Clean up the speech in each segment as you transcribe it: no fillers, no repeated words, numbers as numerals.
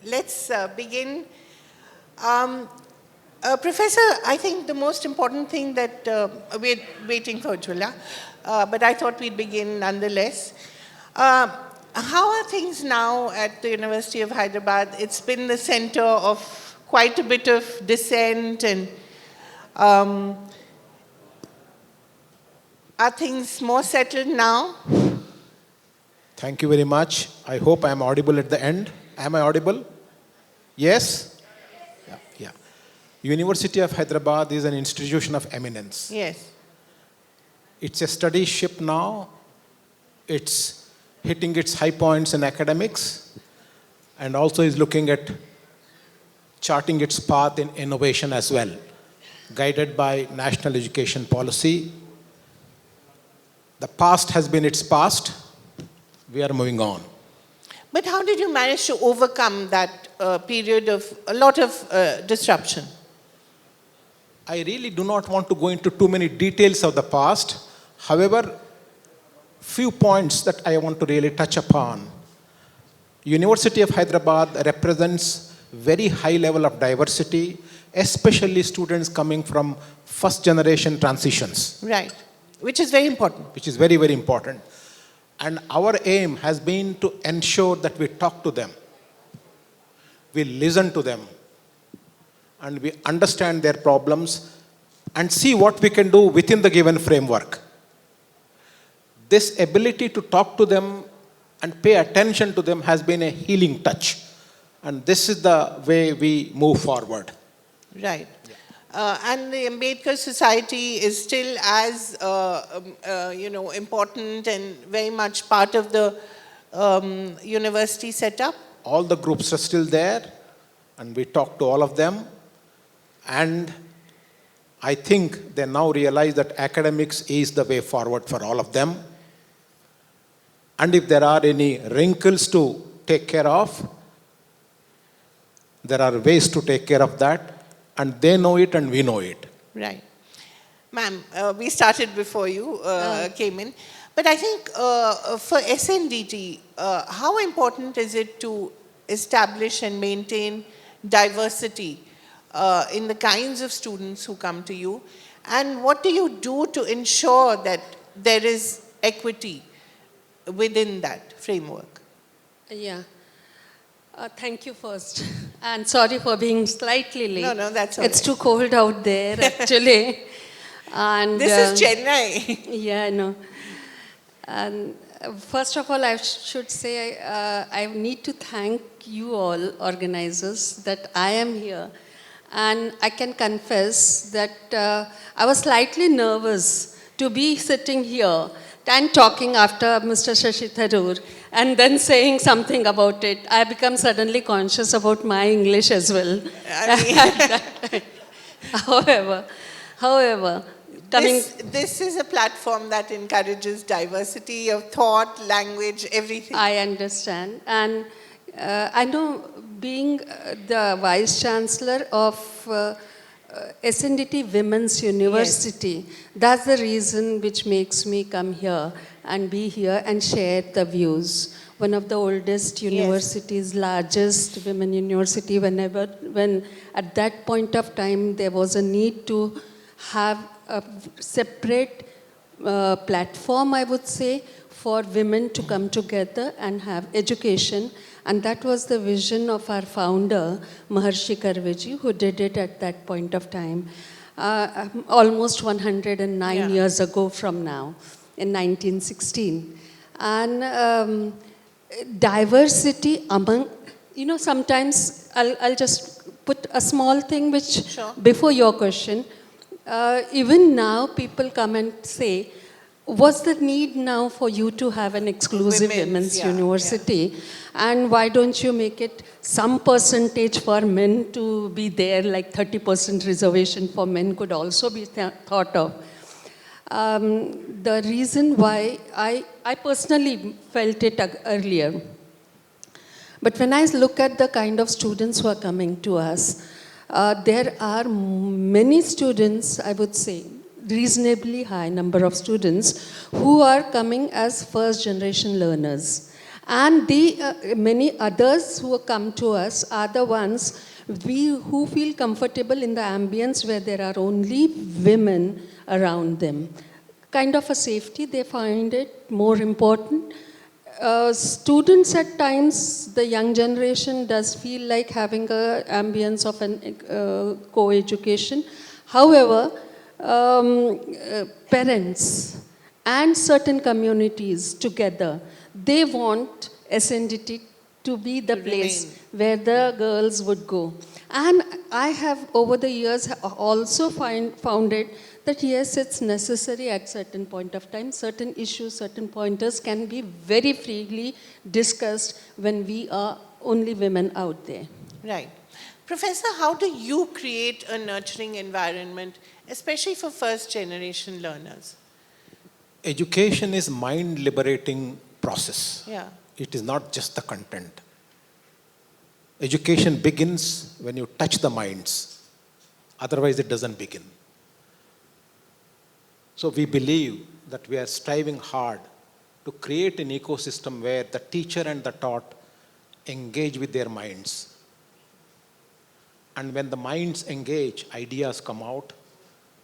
let's begin. Professor, I think the most important thing that we're waiting for Jula, but I thought we'd begin nonetheless. How are things now at the University of Hyderabad? It's been the center of quite a bit of dissent, and are things more settled now? Thank you very much. I hope I am audible at the end. Am I audible? Yes? Yeah. University of Hyderabad is an institution of eminence. Yes. It's a study ship now. It's hitting its high points in academics and also is looking at charting its path in innovation as well, guided by national education policy. The past has been its past. We are moving on. But how did you manage to overcome that period of a lot of disruption? I really do not want to go into too many details of the past. However, few points that I want to really touch upon. University of Hyderabad represents very high level of diversity, especially students coming from first generation transitions. Right, which is very important. Which is very, very important. And our aim has been to ensure that we talk to them, we listen to them, and we understand their problems and see what we can do within the given framework. This ability to talk to them and pay attention to them has been a healing touch. And this is the way we move forward. Right. And the Ambedkar Society is still as, important and very much part of the university setup? All the groups are still there, and we talk to all of them. And I think they now realize that academics is the way forward for all of them. And if there are any wrinkles to take care of, there are ways to take care of that. And they know it and we know it. Right. Ma'am, we started before you came in. But I think for SNDT, how important is it to establish and maintain diversity in the kinds of students who come to you? And what do you do to ensure that there is equity within that framework? Yeah. Thank you first. And sorry for being slightly late. No, that's all It's right. too cold out there, actually. And This is Chennai. Yeah, I know. And first of all, I should say I need to thank you all organizers that I am here. And I can confess that I was slightly nervous to be sitting here and talking after Mr. Shashi Tharoor and then saying something about it. I become suddenly conscious about my English as well. However, coming... This is a platform that encourages diversity of thought, language, everything. I understand. And I know being the Vice Chancellor of SNDT Women's University, yes, that's the reason which makes me come here and be here and share the views. One of the oldest universities, yes, largest women university, when at that point of time there was a need to have a separate platform, I would say, for women to come together and have education. And that was the vision of our founder, Maharshi Karveji, who did it at that point of time, almost 109 years ago from now, in 1916. And diversity among, sometimes I'll just put a small thing which, before your question, even now people come and say, what's the need now for you to have an exclusive women's university? Yeah. And why don't you make it some percentage for men to be there, like 30% reservation for men could also be thought of. The reason why I personally felt it earlier. But when I look at the kind of students who are coming to us, there are many students, I would say, reasonably high number of students who are coming as first generation learners. And the many others who come to us are the ones who feel comfortable in the ambience where there are only women around them. Kind of a safety, they find it more important. Students at times, the young generation does feel like having a ambience of an co-education. However, parents and certain communities together, they want SNDT to be the place where the girls would go. And I have over the years also found it that yes, it's necessary at certain point of time. Certain issues, certain pointers can be very freely discussed when we are only women out there. Right. Professor, how do you create a nurturing environment, especially for first generation learners? Education is mind liberating process. Yeah. It is not just the content. Education begins when you touch the minds. Otherwise, it doesn't begin. So we believe that we are striving hard to create an ecosystem where the teacher and the taught engage with their minds. And when the minds engage, ideas come out.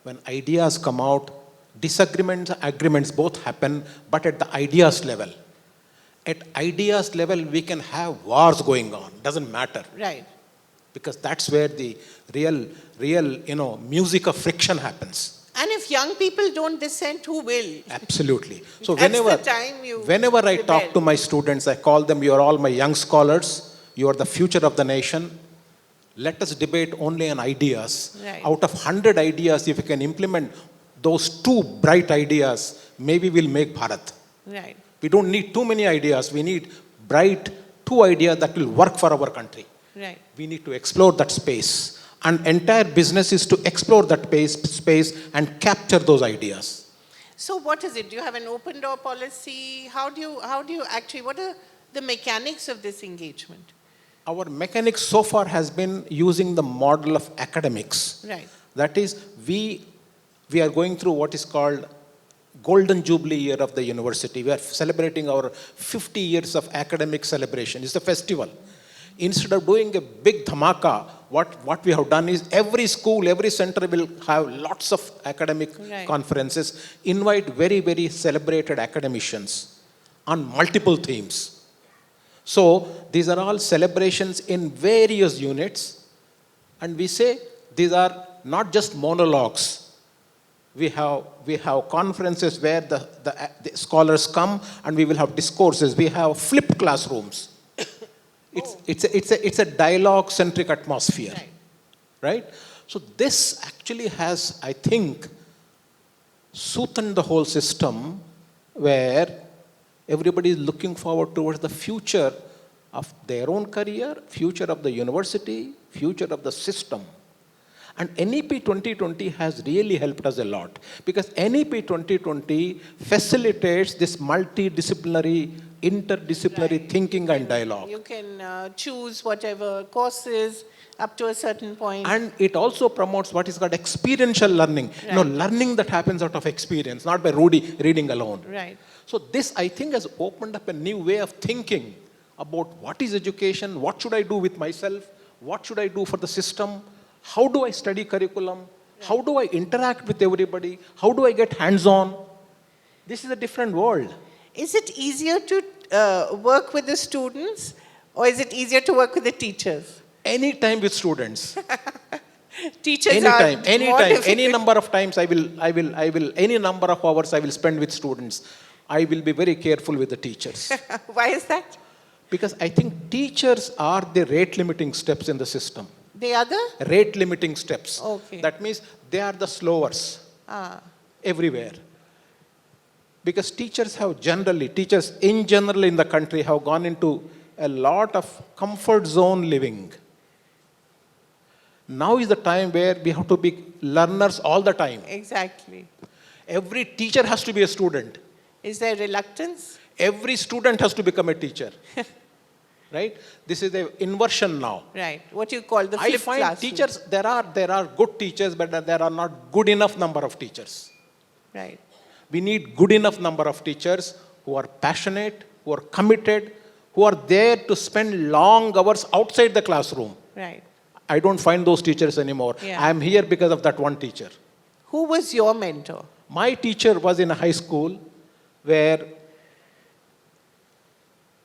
When ideas come out, disagreements, agreements both happen, but at the ideas level. At ideas level, we can have wars going on. Doesn't matter. Right. Because that's where the real, music of friction happens. And if young people don't dissent, who will? Absolutely. So That's the time you whenever I rebel. talk to my students, I call them, you're all my young scholars. You are the future of the nation. Let us debate only on ideas. Right. Out of 100 ideas, if you can implement those 2 bright ideas, maybe we'll make Bharat. Right. We don't need too many ideas. We need bright 2 ideas that will work for our country. Right. We need to explore that space. And entire business is to explore that space and capture those ideas. So what is it? Do you have an open door policy? How do you actually, what are the mechanics of this engagement? Our mechanics so far has been using the model of academics. Right. That is, we are going through what is called Golden Jubilee year of the university. We are celebrating our 50 years of academic celebration. It's a festival. Instead of doing a big dhamaka, what we have done is every school, every center will have lots of academic conferences, invite very, very celebrated academicians on multiple themes. So these are all celebrations in various units, and we say these are not just monologues. We have conferences where the scholars come, and we will have discourses. We have flipped classrooms. It's a dialogue-centric atmosphere, right? So this actually has, I think, soothed the whole system, where everybody is looking forward towards the future of their own career, future of the university, future of the system. And NEP 2020 has really helped us a lot, because NEP 2020 facilitates this multidisciplinary, interdisciplinary thinking and dialogue. You can choose whatever courses up to a certain point. And it also promotes what is called experiential learning. Learning that happens out of experience, not by reading alone. Right. So this, I think, has opened up a new way of thinking about what is education, what should I do with myself, what should I do for the system, how do I study curriculum, how do I interact with everybody, how do I get hands-on. This is a different world. Is it easier to work with the students, or is it easier to work with the teachers? Anytime with students. Teachers Anytime, are anytime, more any difficult. number of times any number of hours I will spend with students. I will be very careful with the teachers. Why is that? Because I think teachers are the rate limiting steps in the system. The other? Rate limiting steps. Okay. That means they are the slowers everywhere. Because teachers in general in the country have gone into a lot of comfort zone living. Now is the time where we have to be learners all the time. Exactly. Every teacher has to be a student. Is there reluctance? Every student has to become a teacher. Right? This is the inversion now. Right. What you call the I flipped find classroom. teachers, there are good teachers, but there are not good enough number of teachers. Right. We need good enough number of teachers who are passionate, who are committed, who are there to spend long hours outside the classroom. Right. I don't find those teachers anymore. Yeah. I am here because of that one teacher. Who was your mentor? My teacher was in a high school where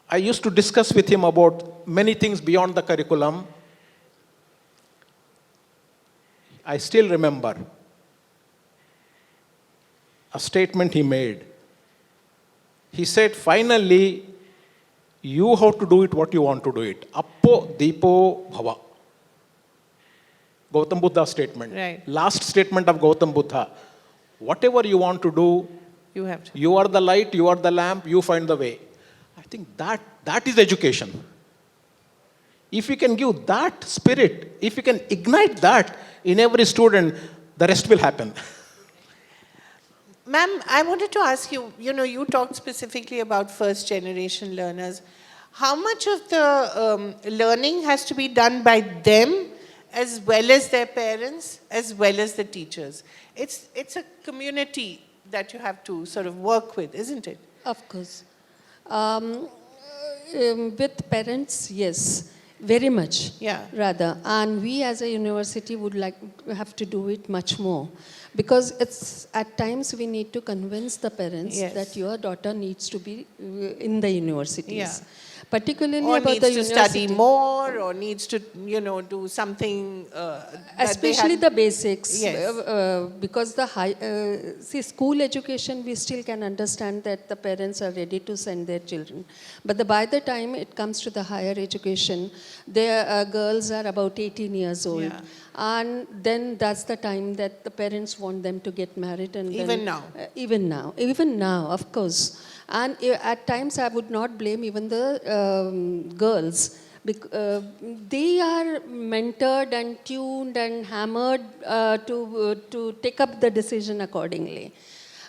I used to discuss with him about many things beyond the curriculum. I still remember a statement he made. He said, finally, you have to do it what you want to do it. Appo Deepo Bhava. Gautam Buddha statement. Right. Last statement of Gautam Buddha. Whatever you want to do, You have to. you are the light, you are the lamp, you find the way. I think that is education. If you can give that spirit, if you can ignite that in every student, the rest will happen. Ma'am, I wanted to ask you, you talked specifically about first generation learners. How much of the learning has to be done by them as well as their parents, as well as the teachers? It's a community that you have to sort of work with, isn't it? Of course. With parents, yes, very much. Yeah. Rather, and we as a university would have to do it much more, because it's at times we need to convince the parents Yes. that your daughter needs to be in the universities. Yeah. Particularly Or about needs the to university. study more, or needs to, do something. Especially the basics. Yes. Because the school education, we still can understand that the parents are ready to send their children. But by the time it comes to the higher education, their girls are about 18 years old. Yeah. And then that's the time that the parents want them to get married. And Even then, now? Even now, of course. And at times I would not blame even the girls. They are mentored and tuned and hammered to take up the decision accordingly.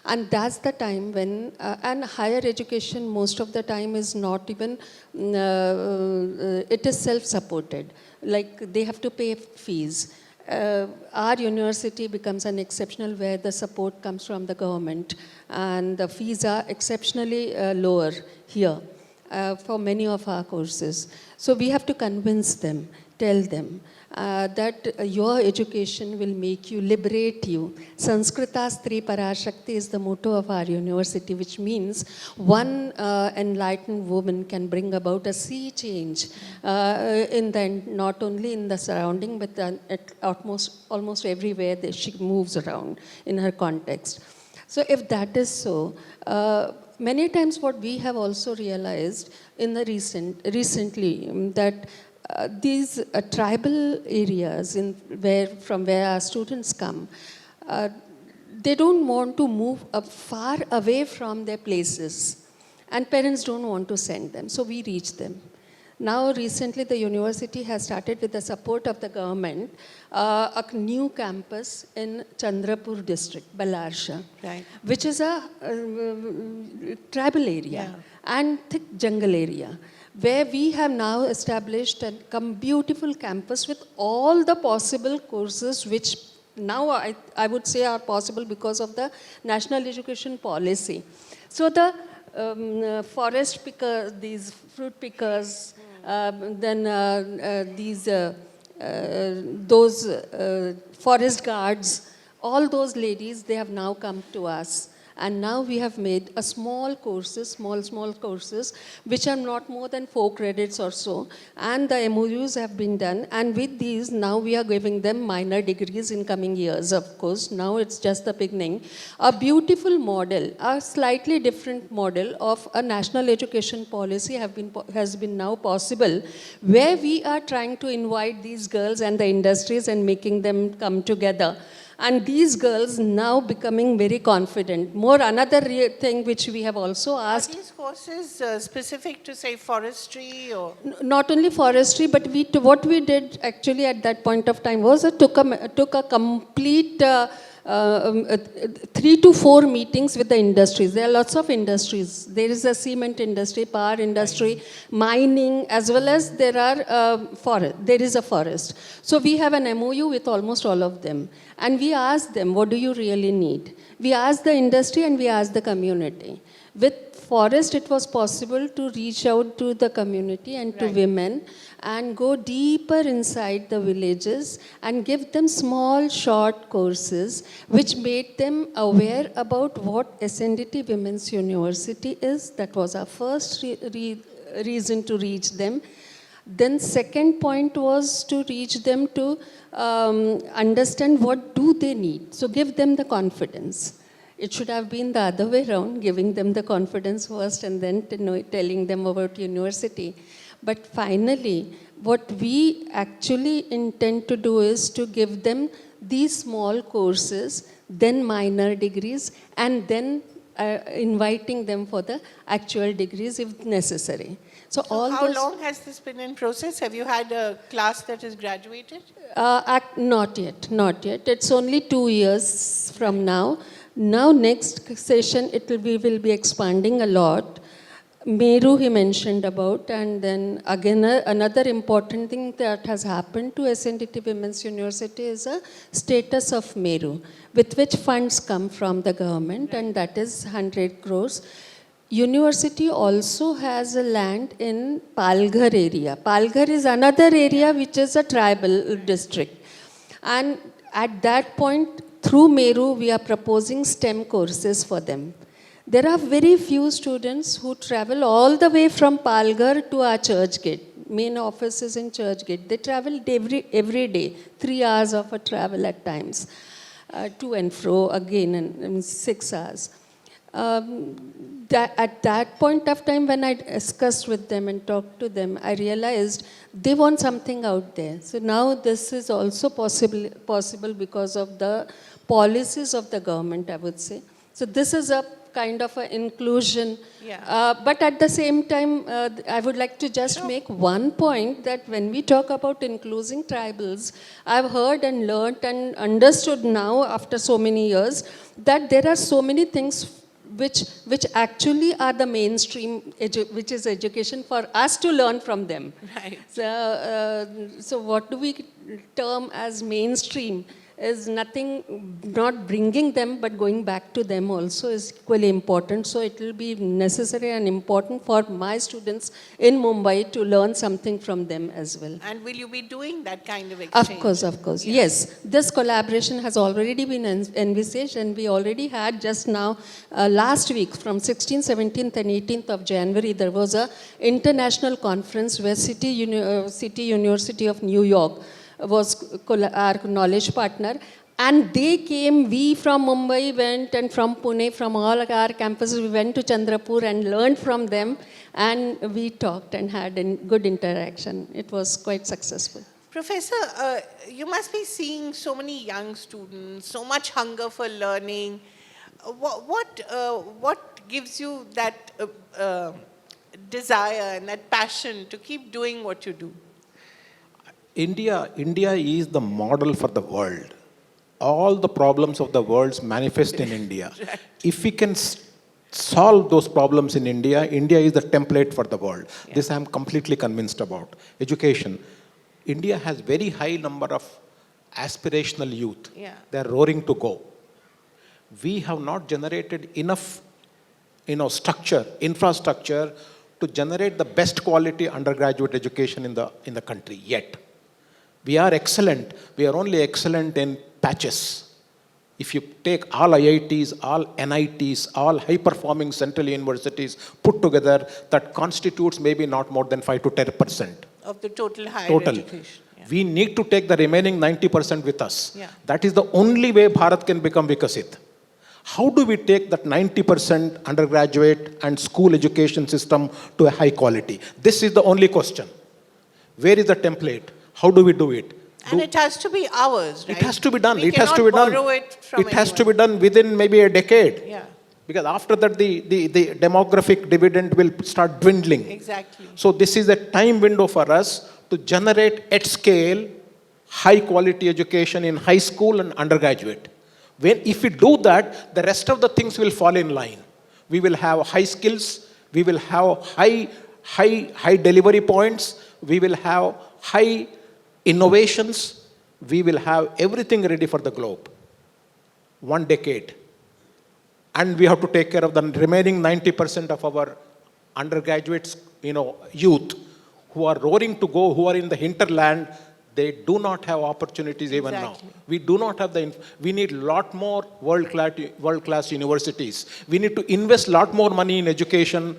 And that's the time when, and higher education most of the time is not even, it is self-supported. Like they have to pay fees. Our university becomes an exceptional where the support comes from the government, and the fees are exceptionally lower here for many of our courses. So we have to convince them, tell them that your education will make you, liberate you. Sanskritā Stri Parashakti is the motto of our university, which means one enlightened woman can bring about a sea change not only in the surrounding, but at almost everywhere that she moves around in her context. So if that is so, many times what we have also realized in the recently that these tribal areas from where our students come, they don't want to move far away from their places, and parents don't want to send them, so we reach them. Now recently the university has started, with the support of the government, a new campus in Chandrapur district, Balarsha, Right. which is a tribal area and thick jungle area, where we have now established a beautiful campus with all the possible courses which now I would say are possible because of the National Education Policy. So the forest pickers, these fruit pickers, then those forest guards, all those ladies, they have now come to us. And now we have made a small courses, small courses, which are not more than 4 credits or so. And the MOUs have been done. And with these, now we are giving them minor degrees in coming years, of course. Now it's just the beginning. A beautiful model, a slightly different model of a national education policy has been now possible, where we are trying to invite these girls and the industries and making them come together. And these girls now becoming very confident. More another thing which we have also asked. Are these courses specific to, say, forestry or? Not only forestry, but what we did actually at that point of time was took a complete 3 to 4 meetings with the industries. There are lots of industries. There is a cement industry, power industry, mining, as well as there is a forest. So we have an MOU with almost all of them. And we asked them, what do you really need? We asked the industry and we asked the community. With Forest, it was possible to reach out to the community and to women and go deeper inside the villages and give them small, short courses which made them aware about what SNDT Women's University is. That was our first reason to reach them. Then second point was to reach them to understand what do they need. So give them the confidence. It should have been the other way around, giving them the confidence first and then telling them about university. But finally, what we actually intend to do is to give them these small courses, then minor degrees, and then inviting them for the actual degrees if necessary. So all How those, long has this been in process? Have you had a class that has graduated? not yet, not yet. It's only 2 years from now. Now next session, we will be expanding a lot. Meru he mentioned about, and then again another important thing that has happened to SNDT Women's University is a status of Meru, with which funds come from the government, and that is 100 crores. University also has a land in Palghar area. Palghar is another area which is a tribal district. And at that point, through Meru, we are proposing STEM courses for them. There are very few students who travel all the way from Palghar to our church gate. Main office is in church gate. They travel every day, 3 hours of a travel at times, to and fro again in 6 hours. At that point of time when I discussed with them and talked to them, I realized they want something out there. So now this is also possible because of the policies of the government, I would say. So this is a kind of an inclusion. Yeah. But at the same time, I would like to just make one point that when we talk about including tribals, I've heard and learned and understood now after so many years that there are so many things which actually are the mainstream, which is education for us to learn from them. Right. So what do we term as mainstream is nothing, not bringing them, but going back to them also is equally important. So it will be necessary and important for my students in Mumbai to learn something from them as well. And will you be doing that kind of exchange? Of course. Yeah. Yes, this collaboration has already been envisaged, and we already had just now, last week, from 16th, 17th and 18th of January, there was a international conference where City University of New York was our knowledge partner. And they came, we from Mumbai went, and from Pune, from all our campuses, we went to Chandrapur and learned from them. And we talked and had a good interaction. It was quite successful. Professor, you must be seeing so many young students, so much hunger for learning. What gives you that desire and that passion to keep doing what you do? India is the model for the world. All the problems of the world manifest in India. Right. If we can solve those problems in India, India is the template for the world. Yeah. This I am completely convinced about. Education. India has very high number of aspirational youth. Yeah. They are roaring to go. We have not generated enough infrastructure to generate the best quality undergraduate education in the country yet. We are excellent. We are only excellent in patches. If you take all IITs, all NITs, all high-performing central universities put together, that constitutes maybe not more than 5 to 10%. Of the total higher Total. education. Yeah. We need to take the remaining 90% with us. Yeah. That is the only way Bharat can become Vikasit. How do we take that 90% undergraduate and school education system to a high quality? This is the only question. Where is the template? How do we do it? And it has to be ours, right? It has to be done. We It has to be cannot done. borrow it from It has to anyone. be done within maybe a decade. Yeah, Because after that, the demographic dividend will start dwindling. exactly. So this is a time window for us to generate at scale high quality education in high school and undergraduate. If we do that, the rest of the things will fall in line. We will have high skills, we will have high delivery points, we will have high innovations, we will have everything ready for the globe. 1 decade. And we have to take care of the remaining 90% of our undergraduates, youth who are roaring to go, who are in the hinterland. They do not have opportunities even now. Exactly. We do not have we need a lot more world-class universities. We need to invest a lot more money in education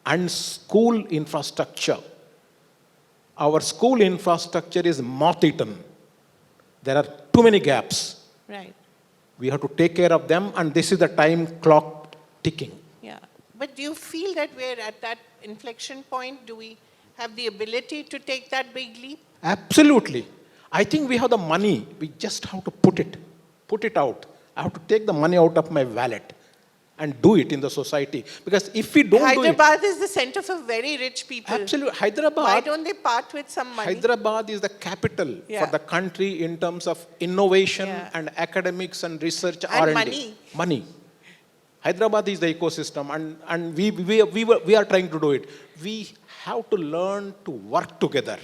and school infrastructure. Our school infrastructure is moth-eaten. There are too many gaps. Right. We have to take care of them, and this is the time clock ticking. Yeah. But do you feel that we're at that inflection point? Do we have the ability to take that big leap? Absolutely. I think we have the money. We just have to put it out. I have to take the money out of my wallet and do it in the society. Because if we don't do it... Hyderabad is the center for very rich people. Absolutely. Why Hyderabad... don't they part with some money? Hyderabad is the capital Yeah. for the country in terms of innovation Yeah. and academics and research And R&D. money. Money. Hyderabad is the ecosystem, and we are trying to do it. We have to learn to work together.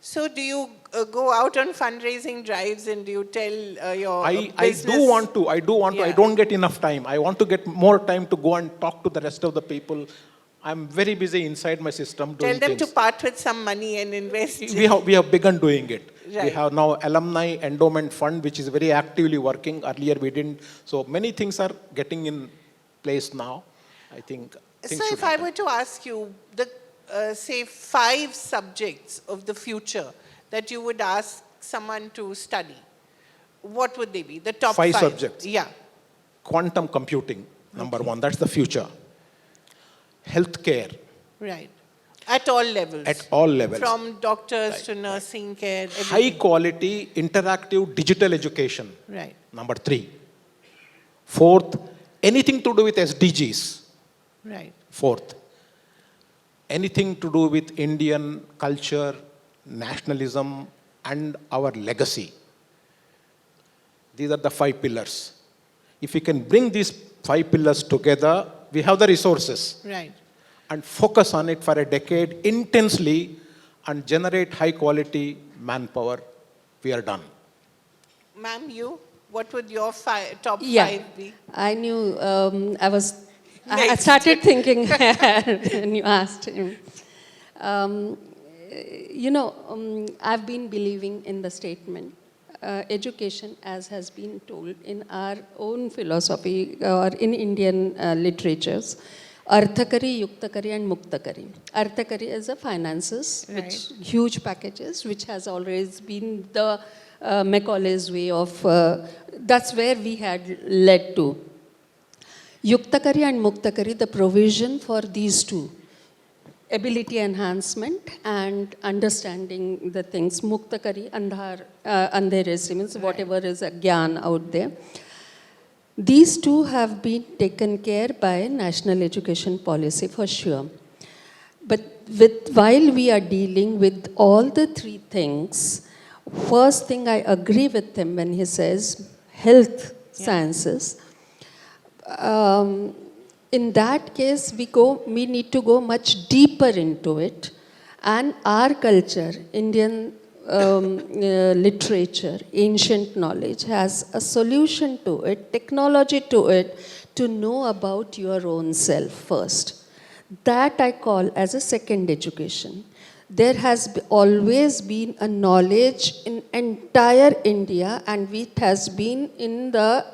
So do you go out on fundraising drives and do you tell your I business? do want to. I Yeah. don't get enough time. I want to get more time to go and talk to the rest of the people. I'm very busy inside my system doing Tell them things. to part with some money and invest. We have begun doing it. We Right. have now alumni endowment fund, which is very actively working. Earlier we didn't. So many things are getting in place now. I think things So should if I happen. were to ask you the, say, 5 subjects of the future that you would ask someone to study, what would they be? The top 5 5 subjects. Yeah. Quantum computing, number one. That's the future. Healthcare Right. At all levels. at all levels. From doctors to nursing care. High everything. quality interactive digital education. Right. Number 3. 4th, anything to do with SDGs. Right. 4th, anything to do with Indian culture, nationalism, and our legacy. These are the 5 pillars. If we can bring these 5 pillars together, we have the resources, Right. and focus on it for a decade intensely and generate high quality manpower, we are done. Ma'am, you? What would your top Yeah, 5 be? I knew, I Next. started thinking when you asked him. I've been believing in the statement, education, as has been told in our own philosophy or in Indian literatures, Arthakari, Yuktakari and Muktakari. Arthakari is the finances, which huge packages, which has always been the Macaulay's way of, that's where we had led to. Yuktakari and Muktakari, the provision for these two, ability enhancement and understanding the things. Muktakari, andhere means whatever is a gyan out there. These two have been taken care by national education policy for sure. But while we are dealing with all the 3 things, first thing I agree with him when he says health sciences. In that case, we need to go much deeper into it. And our culture, Indian literature, ancient knowledge has a solution to it, technology to it, to know about your own self first. That I call as a second education. There has always been a knowledge in entire India, and it has been in the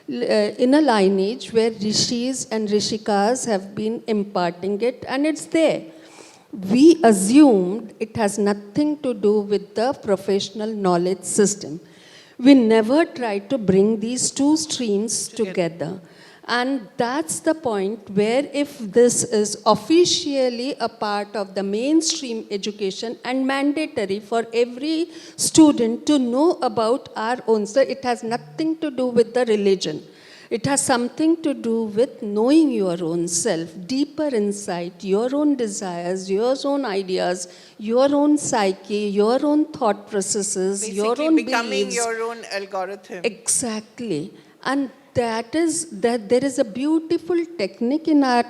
in a lineage where rishis and rishikas have been imparting it, and it's there. We assumed it has nothing to do with the professional knowledge system. We never tried to bring these 2 streams together. And that's the point where if this is officially a part of the mainstream education and mandatory for every student to know about our own, so it has nothing to do with the religion. It has something to do with knowing your own self, deeper insight, your own desires, your own ideas, your own psyche, your own thought processes, your Basically own becoming beliefs. your own algorithm. Exactly. And that there is a beautiful technique in our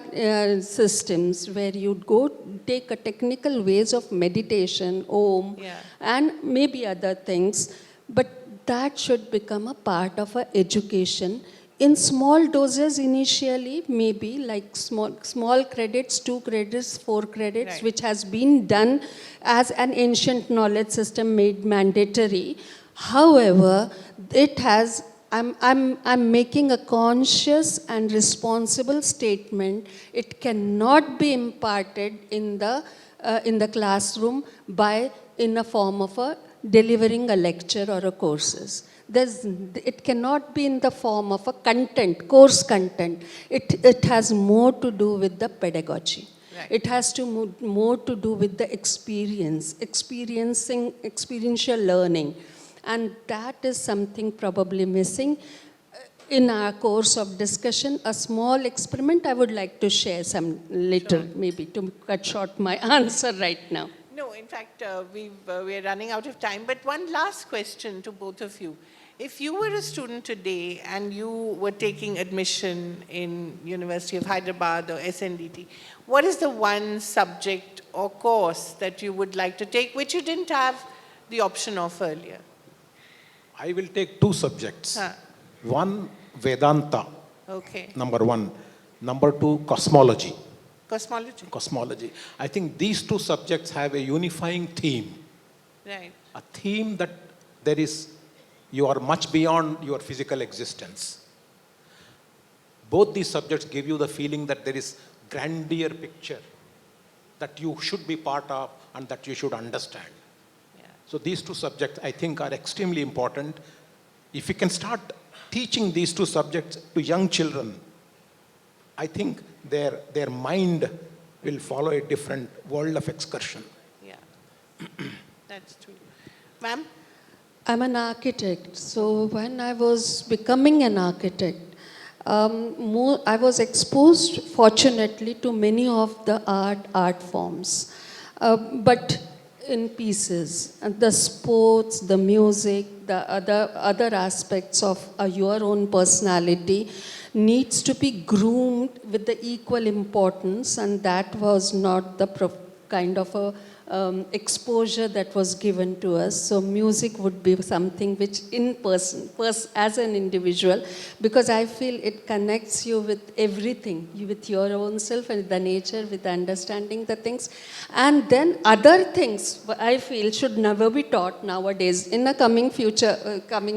systems where you go take a technical ways of meditation, Om, Yeah. and maybe other things, but that should become a part of our education in small doses initially, maybe like small credits, 2 credits, 4 credits, Right. which has been done as an ancient knowledge system made mandatory. However, it has, I'm making a conscious and responsible statement. It cannot be imparted in the classroom by in a form of a delivering a lecture or a courses. It cannot be in the form of a content, course content. It has more to do with the pedagogy. Right. It has more to do with the experiential learning. And that is something probably missing. In our course of discussion, a small experiment, I would like to share some later, maybe to cut short my answer right now. No, in fact, we're running out of time. But one last question to both of you. If you were a student today and you were taking admission in University of Hyderabad or SNDT, what is the one subject or course that you would like to take, which you didn't have the option of earlier? I will take 2 subjects. Huh. One, Vedanta, Okay. number 1. Number 2, cosmology. Cosmology. Cosmology. I think these 2 subjects have a unifying theme. Right. A theme that there is, you are much beyond your physical existence. Both these subjects give you the feeling that there is grandeur picture that you should be part of and that you should understand. Yeah. So these 2 subjects I think are extremely important. If we can start teaching these 2 subjects to young children, I think their mind will follow a different world of excursion. Yeah. That's true. Ma'am? I'm an architect, so when I was becoming an architect, I was exposed, fortunately, to many of the art forms, but in pieces. And the sports, the music, the other aspects of your own personality needs to be groomed with the equal importance, and that was not the kind of a exposure that was given to us. So music would be something which in person, as an individual, because I feel it connects you with everything, with your own self and the nature, with understanding the things. And then other things, I feel, should never be taught nowadays. In the coming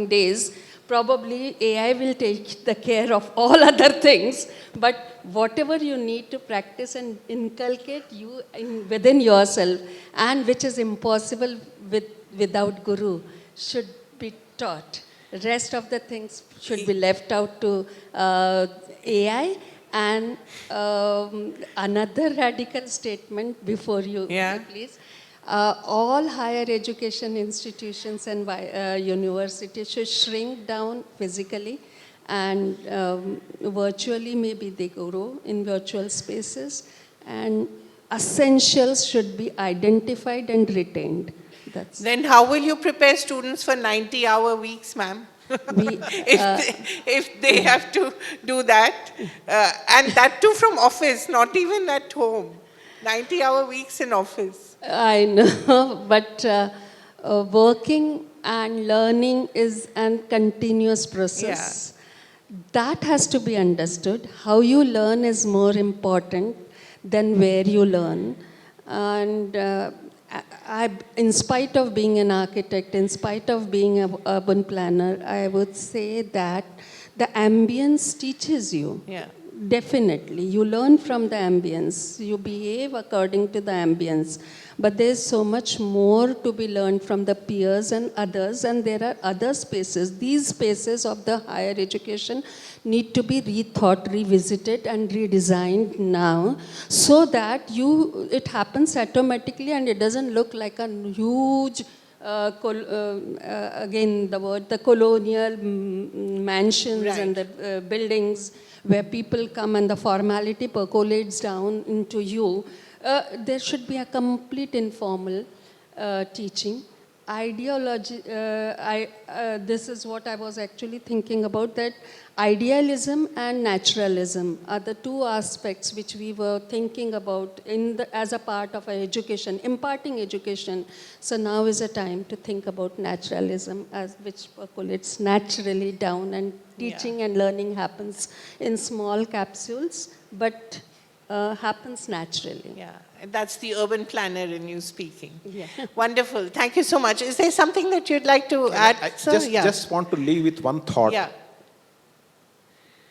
days, probably AI will take the care of all other things, but whatever you need to practice and inculcate within yourself, and which is impossible without guru, should be taught. The rest of the things should be left out to AI. And another radical statement before you, Yeah. please. All higher education institutions and universities should shrink down physically, and virtually maybe they grow in virtual spaces, and essentials should be identified and retained. That's Then how will you prepare students for 90-hour weeks, ma'am? we, If they have to do that, and that too from office, not even at home. 90-hour weeks in office. I know, but working and learning is a continuous process. That has to be understood. How you learn is more important than where you learn. And in spite of being an architect, in spite of being an urban planner, I would say that the ambience teaches you. Yeah. Definitely. You learn from the ambience. You behave according to the ambience. But there's so much more to be learned from the peers and others, and there are other spaces. These spaces of the higher education need to be rethought, revisited, and redesigned now, so that it happens automatically and it doesn't look like a huge again the colonial mansions, Right. and the buildings where people come and the formality percolates down into you. There should be a complete informal teaching, ideology, this is what I was actually thinking about, that idealism and naturalism are the two aspects which we were thinking about as a part of our education, imparting education. So now is a time to think about naturalism, which percolates naturally down, and teaching and learning happens in small capsules, but happens naturally. Yeah, and that's the urban planner in you speaking. Yeah. Wonderful. Thank you so much. Is there something that you'd like to add, I sir? just want to leave with one thought. Yeah.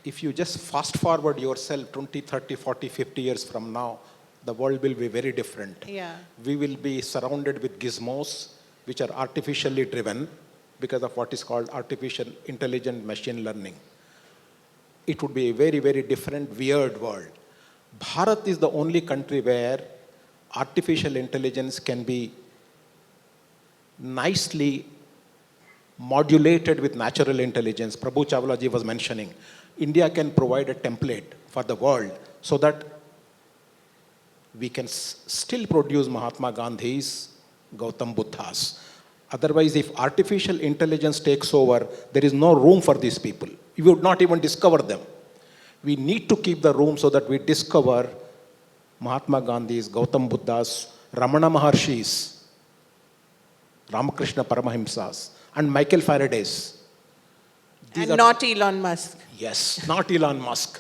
If you just fast forward yourself 20, 30, 40, 50 years from now, the world will be very different. Yeah. We will be surrounded with gizmos, which are artificially driven because of what is called artificial intelligent machine learning. It would be a very, very different, weird world. Bharat is the only country where artificial intelligence can be nicely modulated with natural intelligence. Prabhu Chawla ji was mentioning, India can provide a template for the world so that we can still produce Mahatma Gandhis, Gautam Buddhas. Otherwise, if artificial intelligence takes over, there is no room for these people. You would not even discover them. We need to keep the room so that we discover Mahatma Gandhis, Gautam Buddhas, Ramana Maharshis, Ramakrishna Paramahimsas, and Michael Faradays. And not Elon Musk. Yes, not Elon Musk.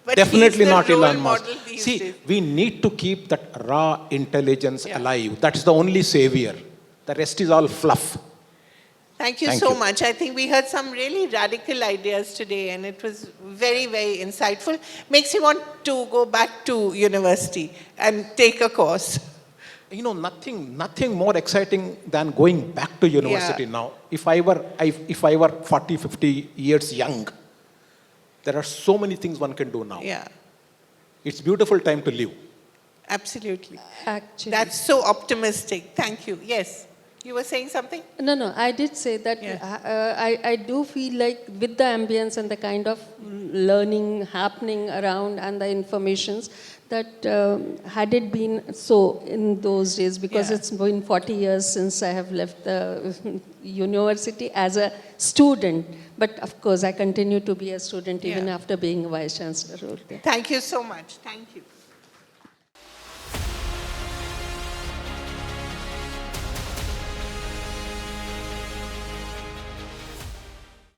But Definitely he's the not role Elon Musk. model these See, days. we need to keep that raw intelligence Yeah. alive. That's the only savior. The rest is all fluff. Thank you Thank so you. much. I think we heard some really radical ideas today, and it was very, very insightful. Makes you want to go back to university and take a course. You know, nothing more exciting than going back to university Yeah. now. If I were 40, 50 years young, there are so many things one can do now. Yeah, It's beautiful time to live. absolutely. Actually. That's so optimistic. Thank you. Yes, you were saying something? No, I did say that I do feel like with the ambience and the kind of learning happening around and the informations, that had it been so in those days, because Yeah. it's been 40 years since I have left the university as a student, but of course I continue to be a student even Yeah. after being a vice chancellor. Thank you so much. Thank you.